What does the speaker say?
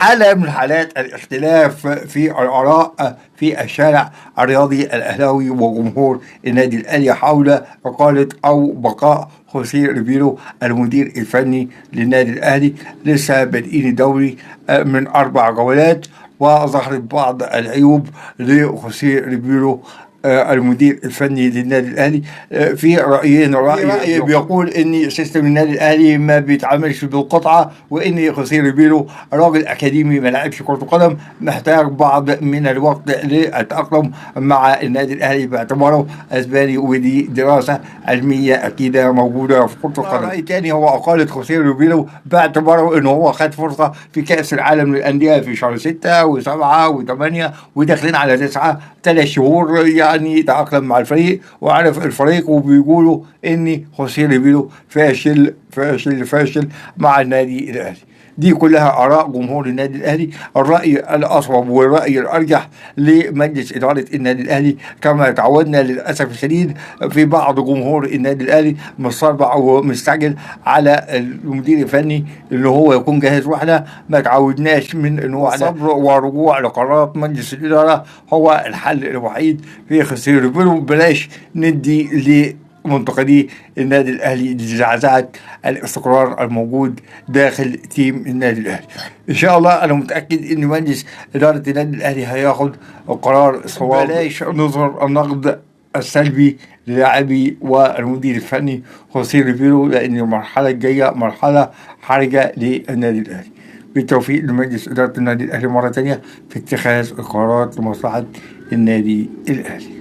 حالة من حالات الاختلاف في الآراء في الشارع الرياضي الأهلاوي وجمهور النادي الأهلي حول إقالة أو بقاء خوسيه ريبيرو المدير الفني للنادي الأهلي. لسه بادئين الدوري من 4 جولات، وظهرت بعض العيوب لخوسيه ريبيرو المدير الفني للنادي الاهلي. في رايين، راي بيقول ان سيستم النادي الاهلي ما بيتعاملش بالقطعه، وان خوسيه ريبيرو راجل اكاديمي ما لعبش كره قدم، محتاج بعض من الوقت للتاقلم مع النادي الاهلي باعتباره اسباني، ودي دراسه علميه اكيده موجوده في كره القدم. راي تاني هو اقاله خوسيه ريبيرو باعتباره انه هو خد فرصه في كاس العالم للانديه في شهر 6 و7 و8 وداخلين على 9، 3 شهور يعني تأقلم مع الفريق وعرف الفريق، وبيقولوا ان خوسيه ريبيرو فاشل فاشل فاشل مع النادي الاهلي. دي كلها آراء جمهور النادي الأهلي. الرأي الأصوب والرأي الأرجح لمجلس إدارة النادي الأهلي، كما تعودنا للأسف الشديد في بعض جمهور النادي الأهلي مصربع ومستعجل على المدير الفني اللي هو يكون جاهز، واحنا ما تعودناش من انه صبر ورجوع لقرارات مجلس الإدارة هو الحل الوحيد في خوسيه ريبيرو. بلاش ندي منتقدي النادي الاهلي لزعزعه الاستقرار الموجود داخل تيم النادي الاهلي. ان شاء الله انا متاكد ان مجلس اداره النادي الاهلي هياخد قرار صواب. بلاش نظهر النقد السلبي للاعبي والمدير الفني خوسيه ريبيرو، لان المرحله الجايه مرحله حرجه للنادي الاهلي. بالتوفيق لمجلس اداره النادي الاهلي مره ثانيه في اتخاذ القرارات لمصلحه النادي الاهلي.